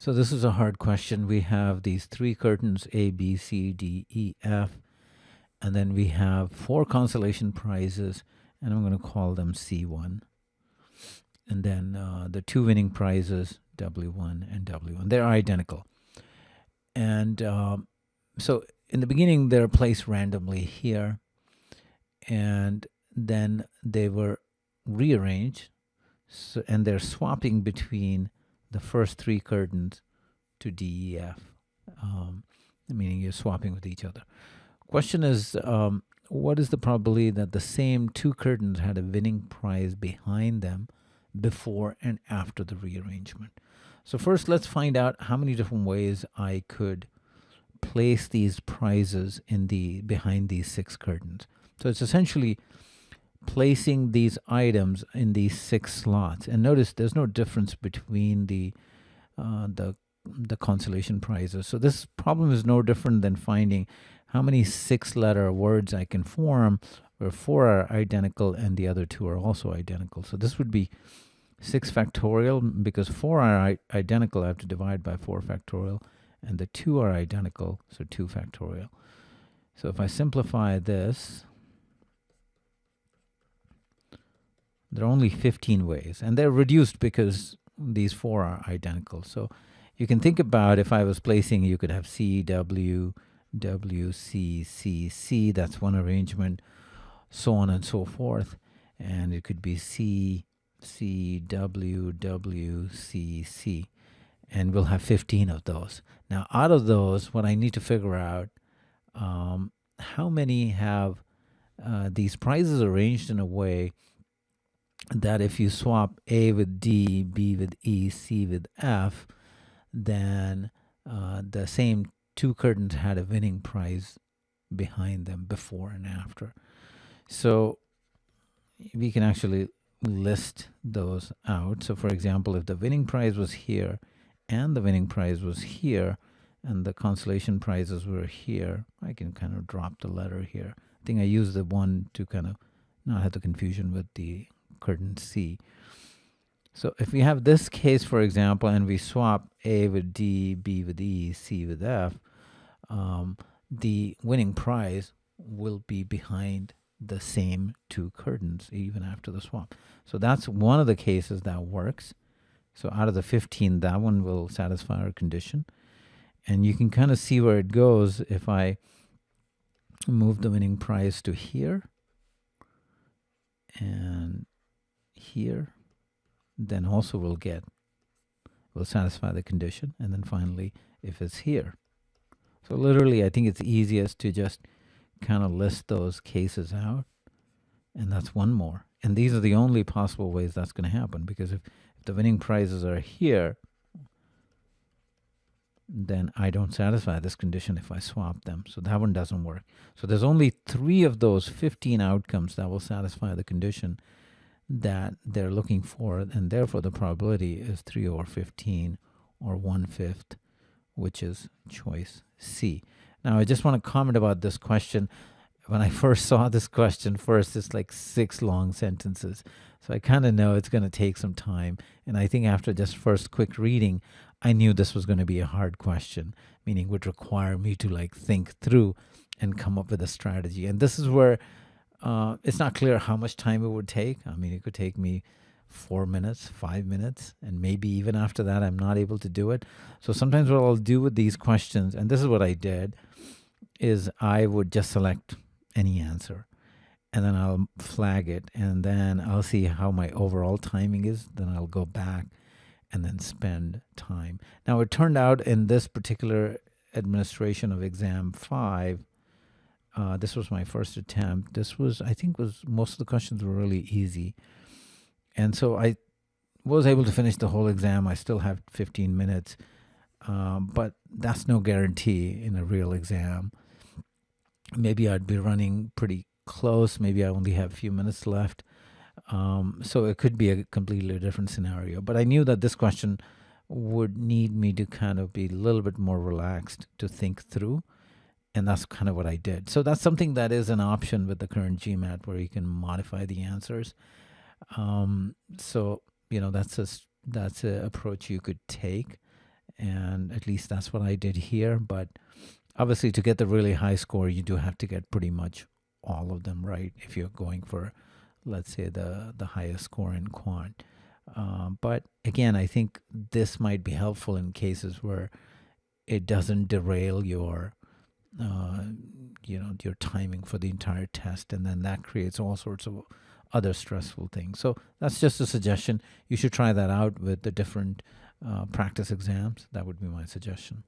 So this is a hard question. We have these three curtains, A, B, C, D, E, F, and then we have four consolation prizes, and I'm going to call them C1. And then the two winning prizes, W1 and W1. They're identical. And so in the beginning, they're placed randomly here, and then they were rearranged, and they're swapping between the first three curtains to DEF, meaning you're swapping with each other. Question is, what is the probability that the same two curtains had a winning prize behind them before and after the rearrangement? So first, let's find out how many different ways I could place these prizes in behind these six curtains. So it's essentially placing these items in these six slots. And notice there's no difference between the consolation prizes. So this problem is no different than finding how many six-letter words I can form where four are identical and the other two are also identical. So this would be 6 factorial. Because four are identical, I have to divide by 4 factorial, and the two are identical, so 2 factorial. So if I simplify this, there are only 15 ways, and they're reduced because these four are identical. So you can think about, if I was placing, you could have C, W, W, C, C, C. That's one arrangement, so on and so forth. And it could be C, C, W, W, C, C. And we'll have 15 of those. Now, out of those, what I need to figure out, how many have these prizes arranged in a way that if you swap A with D, B with E, C with F, then the same two curtains had a winning prize behind them before and after. So we can actually list those out. So for example, if the winning prize was here and the winning prize was here and the consolation prizes were here, I can kind of drop the letter here. I think I used the one to kind of not have the confusion with the curtain C. So if we have this case, for example, and we swap A with D, B with E, C with F, the winning prize will be behind the same two curtains even after the swap. So that's one of the cases that works. So out of the 15, that one will satisfy our condition. And you can kind of see where it goes if I move the winning prize to here and here, then also will satisfy the condition. And then finally, if it's here. So literally, I think it's easiest to just kind of list those cases out. And that's one more. And these are the only possible ways that's going to happen, because if the winning prizes are here, then I don't satisfy this condition if I swap them. So that one doesn't work. So there's only 3 of those 15 outcomes that will satisfy the condition that they're looking for, and therefore the probability is 3 over 15, or 1/5, which is choice C. Now I just want to comment about this question. When I first saw this question first, it's like 6 long sentences. So I kind of know it's going to take some time. And I think after just first quick reading, I knew this was going to be a hard question, meaning would require me to like think through and come up with a strategy. And this is where it's not clear how much time it would take. I mean, it could take me 4 minutes, 5 minutes, and maybe even after that, I'm not able to do it. So sometimes what I'll do with these questions, and this is what I did, is I would just select any answer, and then I'll flag it, and then I'll see how my overall timing is. Then I'll go back and then spend time. Now, it turned out in this particular administration of exam 5, this was my first attempt. I think most of the questions were really easy. And so I was able to finish the whole exam. I still have 15 minutes, but that's no guarantee in a real exam. Maybe I'd be running pretty close. Maybe I only have a few minutes left. So it could be a completely different scenario. But I knew that this question would need me to kind of be a little bit more relaxed to think through. And that's kind of what I did. So that's something that is an option with the current GMAT, where you can modify the answers. So, that's an approach you could take. And at least that's what I did here. But obviously, to get the really high score, you do have to get pretty much all of them right if you're going for, let's say, the highest score in quant. But again, I think this might be helpful in cases where it doesn't derail uh, your timing for the entire test, and then that creates all sorts of other stressful things. So that's just a suggestion. You should try that out with the different practice exams. That would be my suggestion.